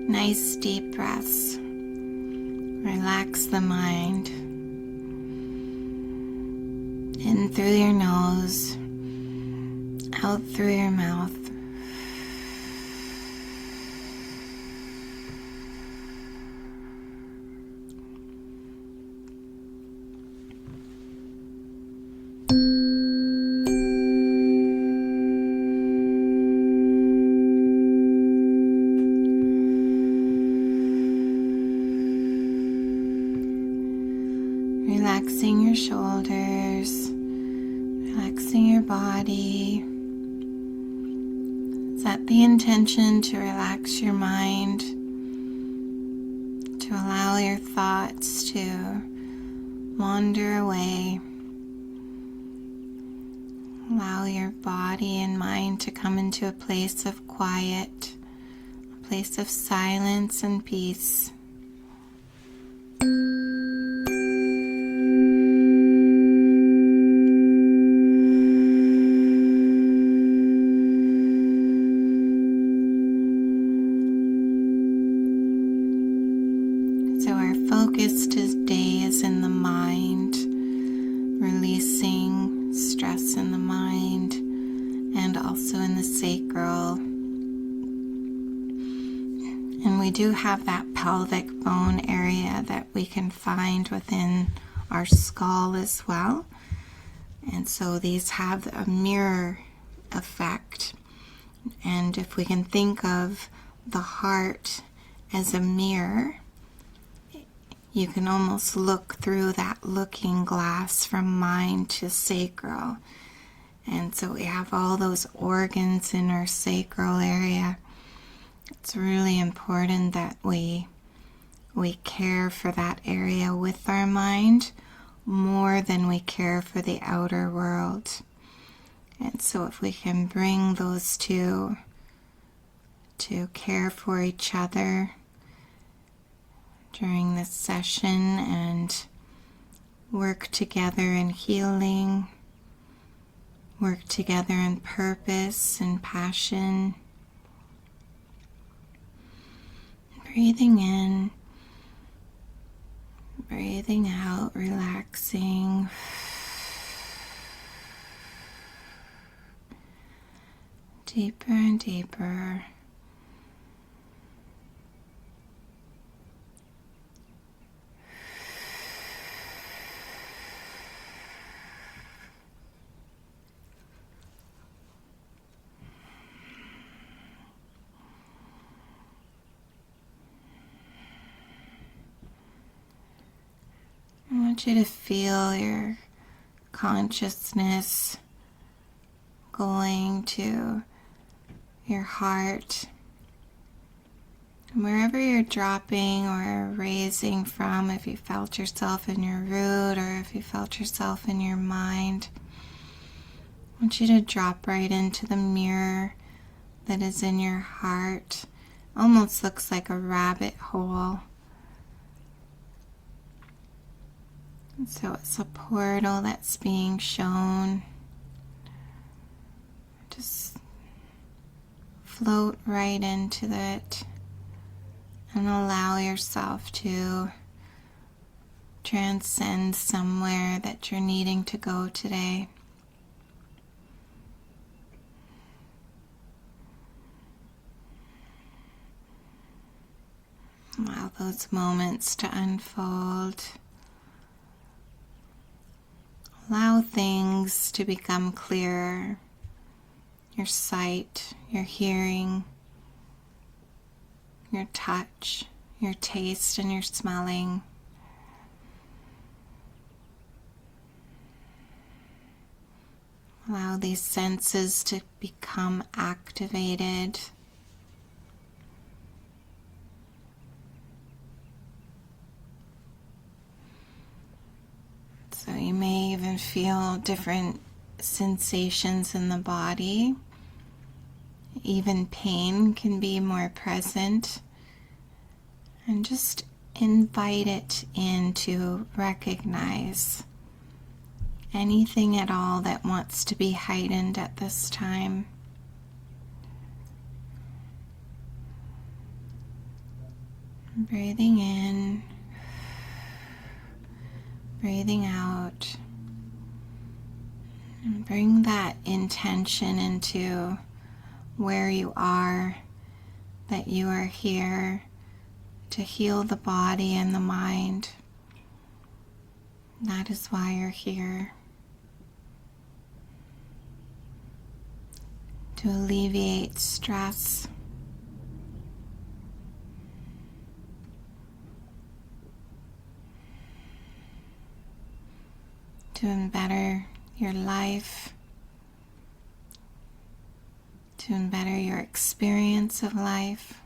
Nice deep breaths. Relax the mind. In through your nose, out through your mouth. Relaxing your shoulders, relaxing your body. Set the intention to relax your mind, to allow your thoughts to wander away. Allow your body and mind to come into a place of quiet, a place of silence and peace. So our focus today is in the mind, releasing stress in the mind and also in the sacral. And we do have that pelvic bone area that we can find within our skull as well. And so these have a mirror effect. And if we can think of the heart as a mirror, you can almost look through that looking glass from mind to sacral. And so we have all those organs in our sacral area. It's really important that we care for that area with our mind more than we care for the outer world. And so if we can bring those two to care for each other during this session and work together in healing, work together in purpose and passion. Breathing in, breathing out, relaxing. Deeper and deeper. I want you to feel your consciousness going to your heart. And wherever you're dropping or raising from, if you felt yourself in your root or if you felt yourself in your mind, I want you to drop right into the mirror that is in your heart. Almost looks like a rabbit hole. And so it's a portal that's being shown. Just float right into it and allow yourself to transcend somewhere that you're needing to go today. Allow those moments to unfold. Allow things to become clearer. Your sight, your hearing, your touch, your taste, and your smelling. Allow these senses to become activated. So you may even feel different sensations in the body. Even pain can be more present. And just invite it in to recognize anything at all that wants to be heightened at this time. Breathing in, breathing out, and bring that intention into where you are, that you are here to heal the body and the mind. That is why you're here. To alleviate stress. To better your life, to better your experience of life.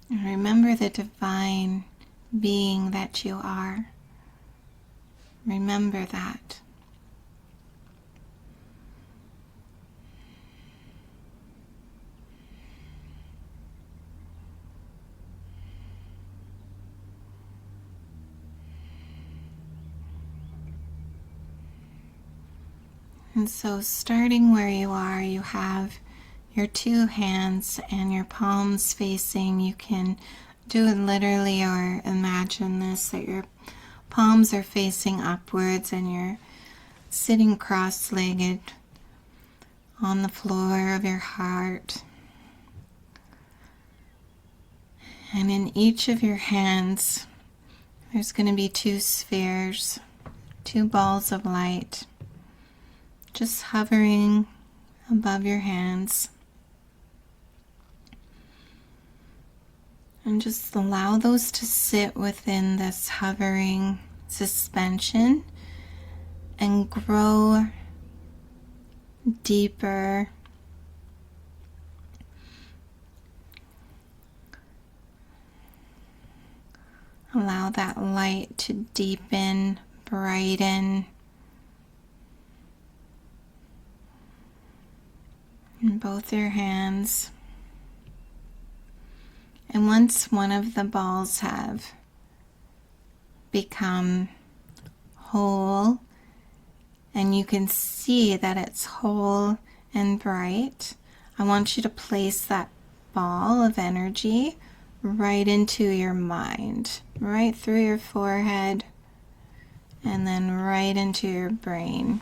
And remember the divine being that you are. Remember that. And so starting where you are, you have your two hands and your palms facing. You can do it literally or imagine this, that your palms are facing upwards and you're sitting cross-legged on the floor of your heart. And in each of your hands, there's going to be two spheres, two balls of light, just hovering above your hands. And just allow those to sit within this hovering suspension and grow deeper. Allow that light to deepen, brighten, in both your hands. And once one of the balls have become whole, and you can see that it's whole and bright, I want you to place that ball of energy right into your mind, right through your forehead, and then right into your brain.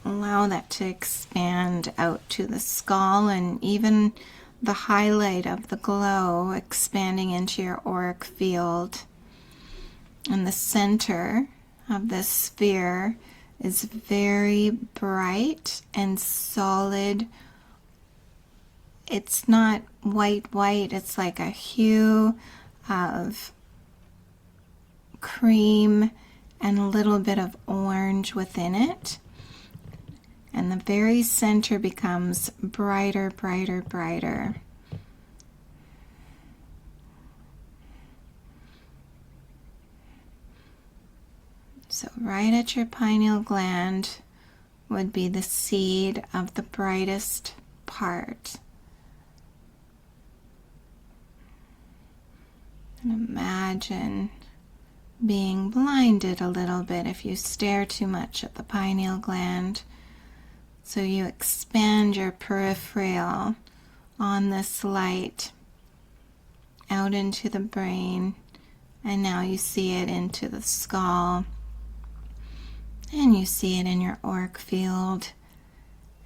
Allow that to expand out to the skull and even the highlight of the glow expanding into your auric field. And the center of this sphere is very bright and solid. It's not white, it's like a hue of cream and a little bit of orange within it. And the very center becomes brighter, brighter, brighter. So right at your pineal gland would be the seed of the brightest part. And imagine being blinded a little bit if you stare too much at the pineal gland. So you expand your peripheral on this light out into the brain, and now you see it into the skull, and you see it in your auric field,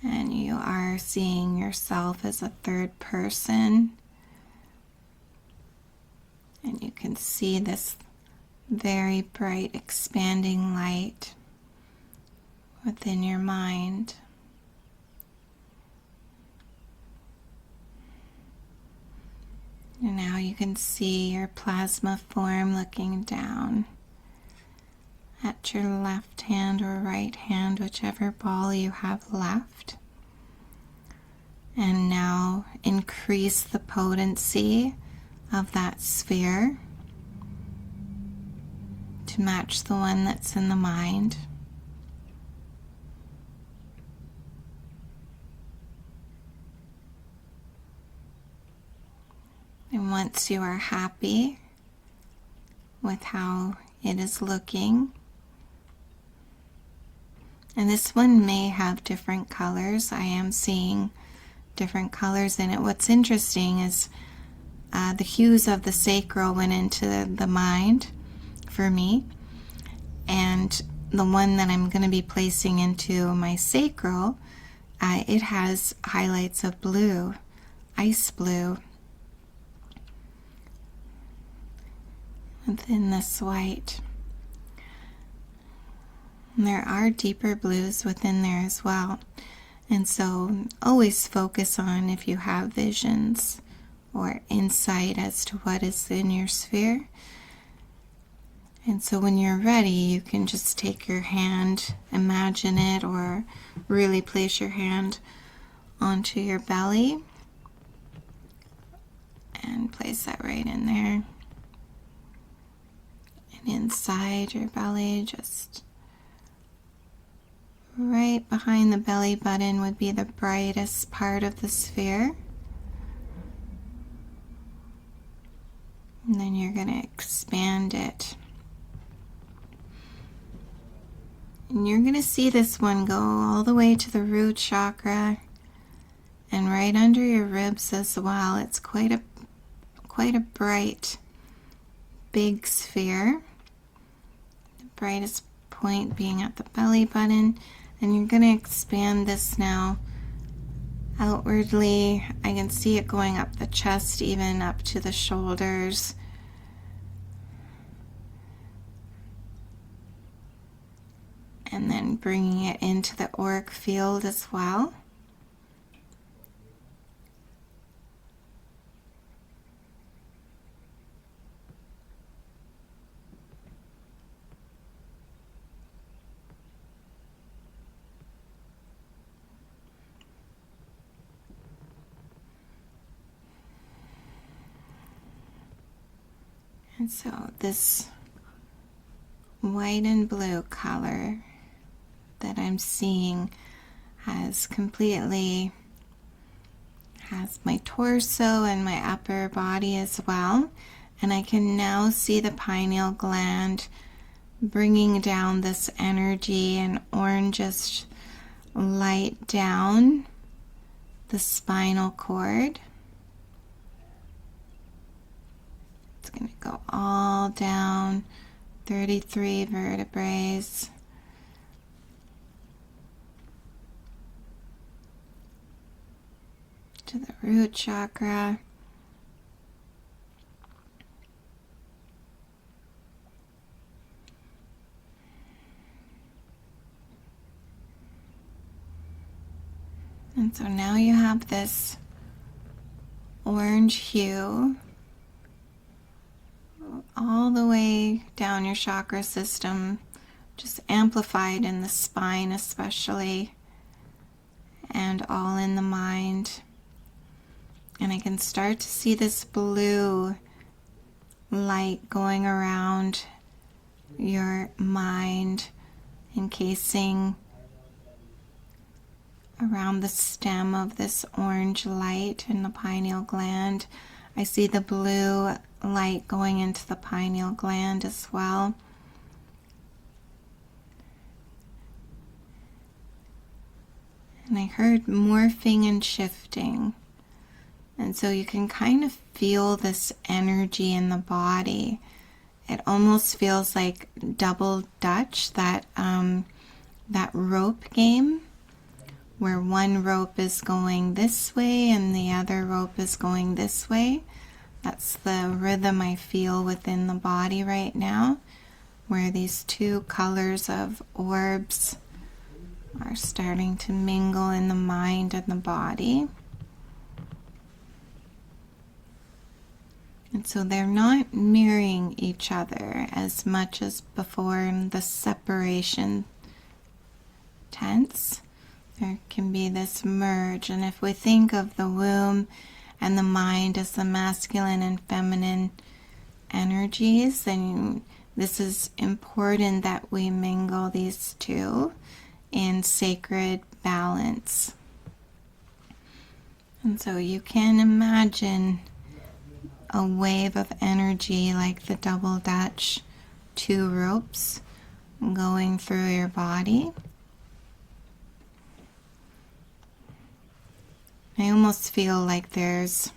and you are seeing yourself as a third person, and you can see this very bright expanding light within your mind. And now you can see your plasma form looking down at your left hand or right hand, whichever ball you have left. And now increase the potency of that sphere to match the one that's in the mind. And once you are happy with how it is looking, And this one may have different colors. I am seeing different colors in it. What's interesting is the hues of the sacral went into the mind for me, and the one that I'm going to be placing into my sacral, it has highlights of blue, ice blue, within this white. And there are deeper blues within there as well. And so always focus on if you have visions or insight as to what is in your sphere. And so when you're ready, you can just take your hand, imagine it, or really place your hand onto your belly and place that right in there. And inside your belly, just right behind the belly button would be the brightest part of the sphere. And then you're going to expand it. And you're going to see this one go all the way to the root chakra and right under your ribs as well. It's quite a bright, big sphere. The brightest point being at the belly button. And you're going to expand this now outwardly. I can see it going up the chest, even up to the shoulders. And then bringing it into the auric field as well. And so this white and blue color that I'm seeing has my torso and my upper body as well. And I can now see the pineal gland bringing down this energy and orangish light down the spinal cord. It's going to go all down 33 vertebrae. To the root chakra. And so now you have this orange hue all the way down your chakra system, just amplified in the spine especially, and all in the mind. And I can start to see this blue light going around your mind, encasing around the stem of this orange light in the pineal gland. I see the blue light going into the pineal gland as well. And I heard morphing and shifting. And so you can kind of feel this energy in the body. It almost feels like double Dutch, that rope game, where one rope is going this way and the other rope is going this way. That's the rhythm I feel within the body right now, where these two colors of orbs are starting to mingle in the mind and the body. And so they're not mirroring each other as much as before in the separation tense. There can be this merge. And if we think of the womb and the mind as the masculine and feminine energies, then this is important that we mingle these two in sacred balance. And so you can imagine a wave of energy like the double Dutch, two ropes going through your body. I almost feel like there's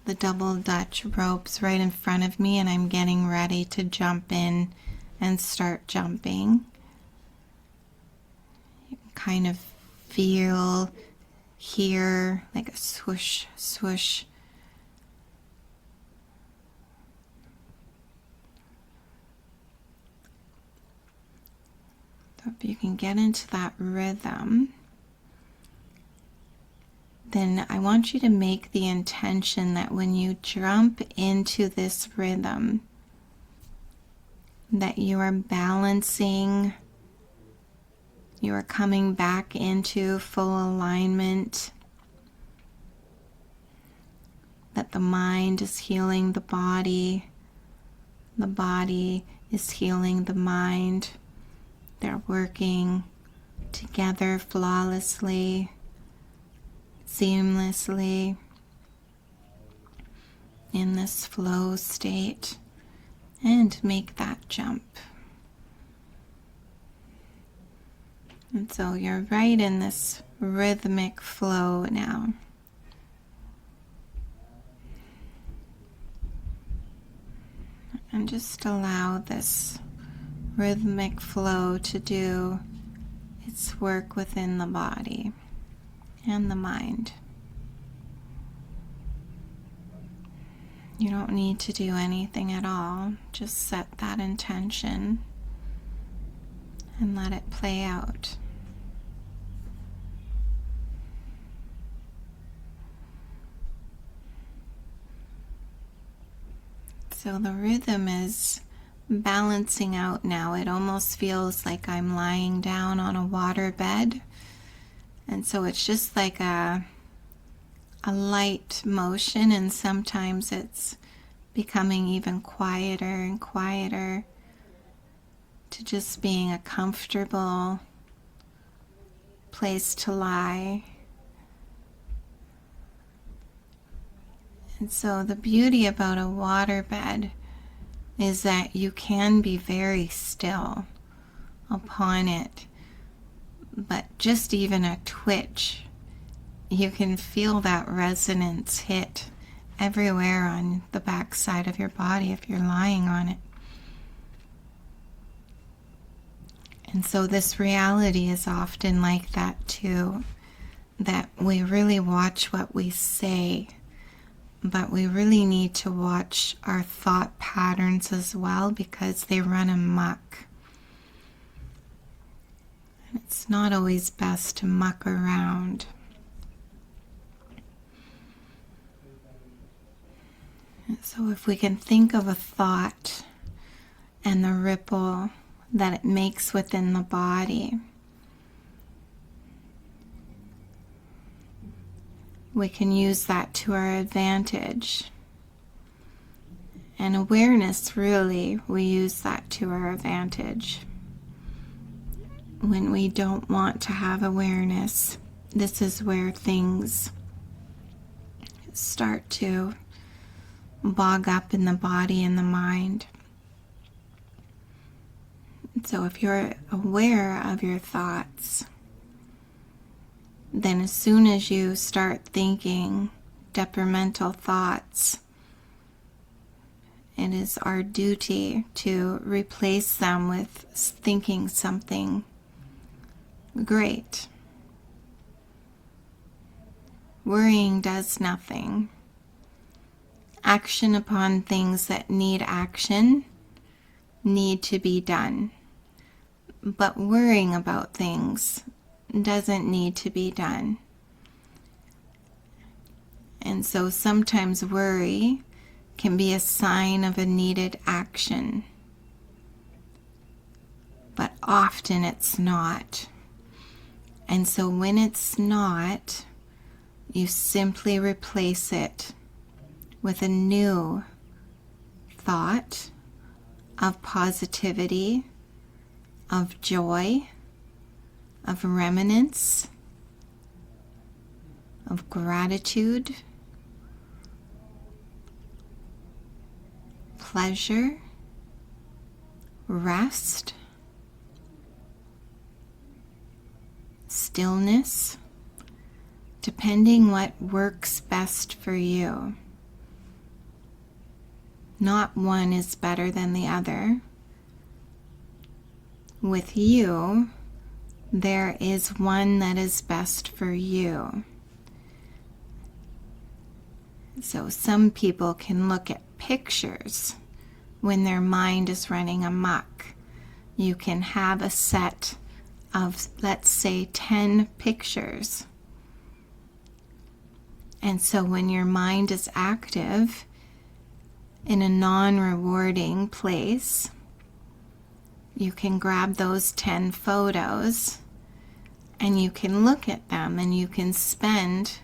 the double Dutch ropes right in front of me, and I'm getting ready to jump in and start jumping. You can kind of feel, hear like a swoosh, swoosh. So if you can get into that rhythm, then I want you to make the intention that when you jump into this rhythm, that you are balancing, you are coming back into full alignment, that the mind is healing the body is healing the mind. They're working together flawlessly, seamlessly in this flow state, and make that jump. And so you're right in this rhythmic flow now. And just allow this rhythmic flow to do its work within the body and the mind. You don't need to do anything at all. Just set that intention and let it play out. So the rhythm is balancing out now. It almost feels like I'm lying down on a water bed. And so it's just like a light motion, and sometimes it's becoming even quieter and quieter to just being a comfortable place to lie. And so the beauty about a waterbed is that you can be very still upon it, but just even a twitch, you can feel that resonance hit everywhere on the back side of your body if you're lying on it. And so this reality is often like that too, that we really watch what we say, but we really need to watch our thought patterns as well, because they run amok. And it's not always best to muck around. And so if we can think of a thought and the ripple that it makes within the body, we can use that to our advantage. And awareness, really, we use that to our advantage. When we don't want to have awareness, this is where things start to bog up in the body and the mind. So if you're aware of your thoughts, then as soon as you start thinking detrimental thoughts, it is our duty to replace them with thinking something great. Worrying does nothing. Action upon things that need action need to be done. But worrying about things doesn't need to be done. And so sometimes worry can be a sign of a needed action, but often it's not. And so when it's not, you simply replace it with a new thought of positivity, of joy, of reminiscence, of gratitude, pleasure, rest, stillness, depending what works best for you. Not one is better than the other. With you, there is one that is best for you. So some people can look at pictures when their mind is running amok. You can have a set of, let's say, 10 pictures. And so when your mind is active in a non-rewarding place, you can grab those 10 photos and you can look at them, and you can spend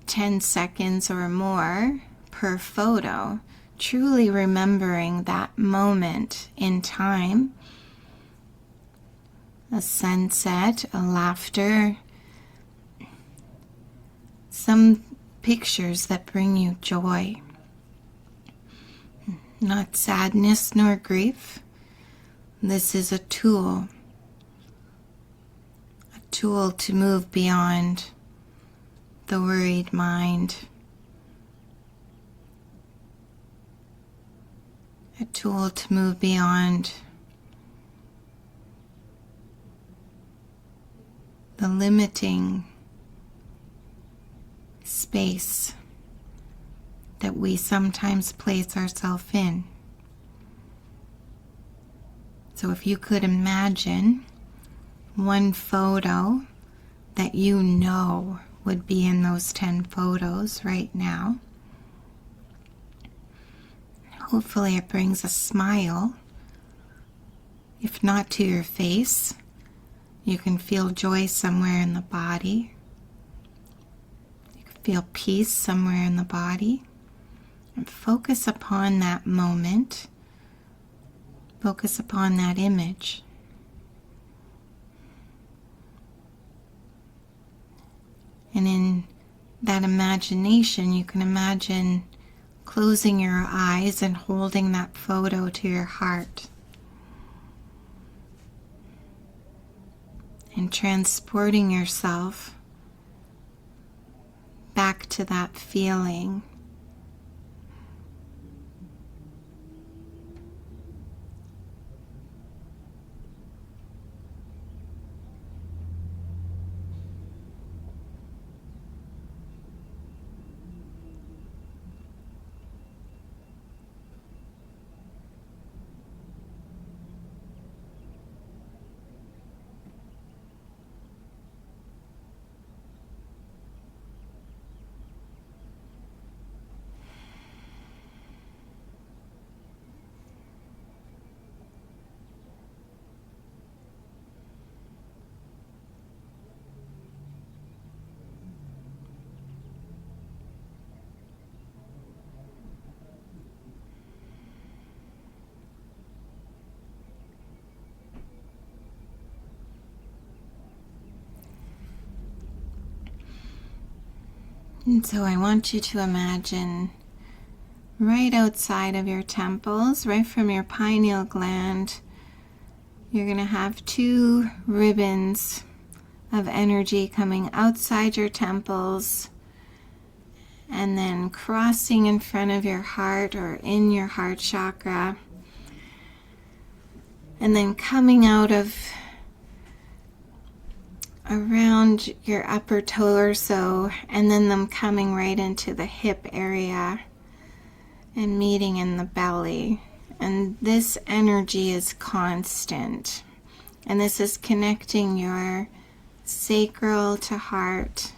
10 seconds or more per photo truly remembering that moment in time. A sunset, a laughter, some pictures that bring you joy. Not sadness nor grief. This is a tool to move beyond the worried mind. A tool to move beyond the limiting space that we sometimes place ourselves in. So if you could imagine one photo that you know would be in those 10 photos right now, hopefully it brings a smile. If not to your face, you can feel joy somewhere in the body. You can feel peace somewhere in the body. And focus upon that moment. Focus upon that image. And in that imagination, you can imagine closing your eyes and holding that photo to your heart. And transporting yourself back to that feeling. And so I want you to imagine right outside of your temples, right from your pineal gland, you're going to have 2 ribbons of energy coming outside your temples and then crossing in front of your heart or in your heart chakra, and then coming out of around your upper torso, and then them coming right into the hip area and meeting in the belly. And this energy is constant, and this is connecting your sacral to heart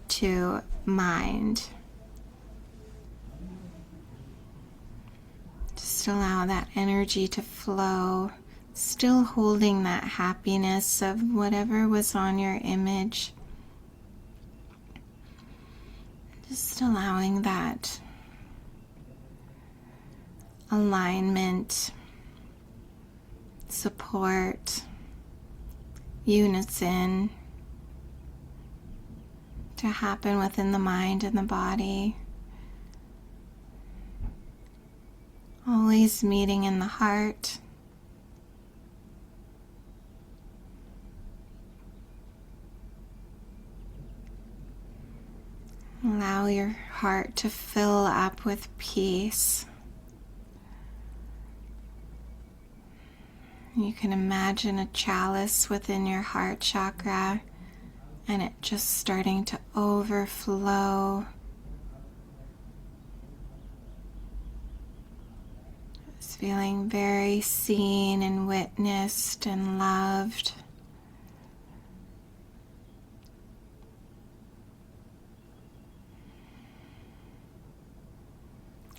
to mind. Just allow that energy to flow, still holding that happiness of whatever was on your image. Just allowing that alignment, support, unison to happen within the mind and the body. Always meeting in the heart. Allow your heart to fill up with peace. You can imagine a chalice within your heart chakra and it just starting to overflow. Just feeling very seen and witnessed and loved.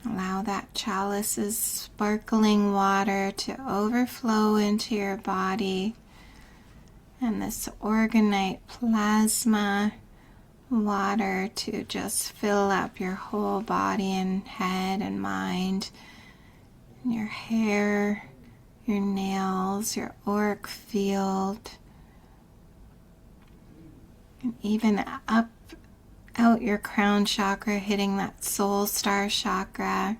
Allow that chalice's sparkling water to overflow into your body, and this organite plasma water to just fill up your whole body and head and mind, and your hair, your nails, your auric field, and even up out your crown chakra, hitting that soul star chakra.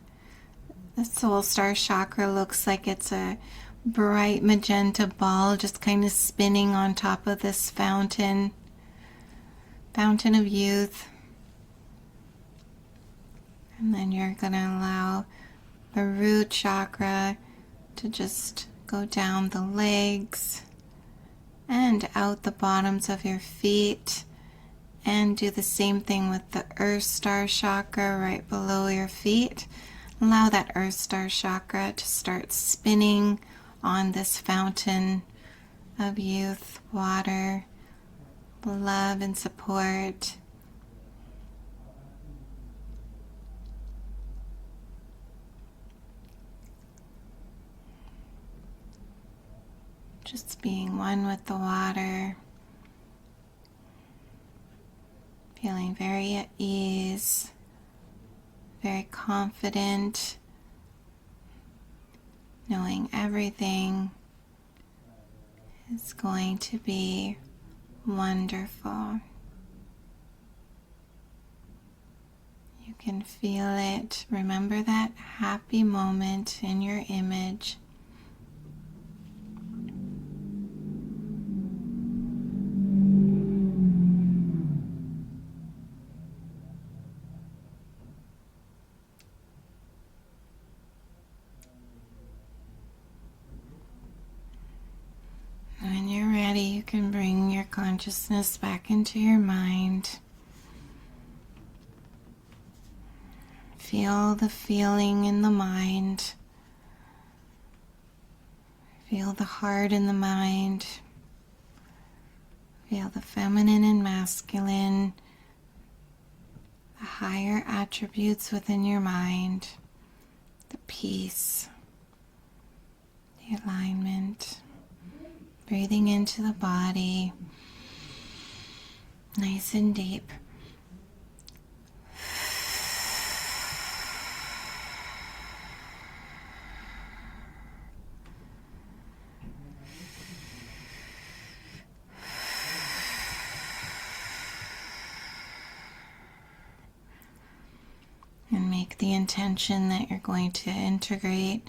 The soul star chakra looks like it's a bright magenta ball just kind of spinning on top of this fountain of youth. And then you're going to allow the root chakra to just go down the legs and out the bottoms of your feet. And do the same thing with the Earth Star chakra right below your feet. Allow that Earth Star chakra to start spinning on this fountain of youth, water, love, and support. Just being one with the water. Feeling very at ease, very confident, knowing everything is going to be wonderful. You can feel it. Remember that happy moment in your image. When you're ready, you can bring your consciousness back into your mind. Feel the feeling in the mind. Feel the heart in the mind. Feel the feminine and masculine, the higher attributes within your mind, the peace, the alignment. Breathing into the body, nice and deep. And make the intention that you're going to integrate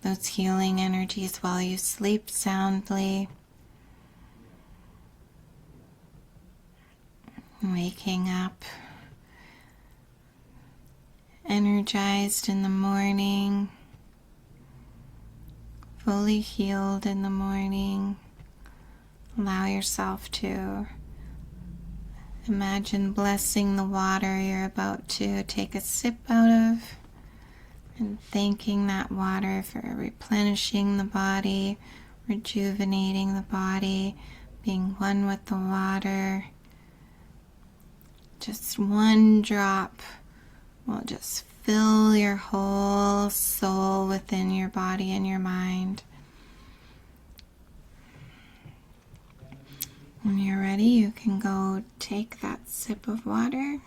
those healing energies while you sleep soundly. Waking up energized in the morning, fully healed in the morning. Allow yourself to imagine blessing the water you're about to take a sip out of, and thanking that water for replenishing the body, rejuvenating the body, being one with the water. Just one drop will just fill your whole soul within your body and your mind. When you're ready, you can go take that sip of water.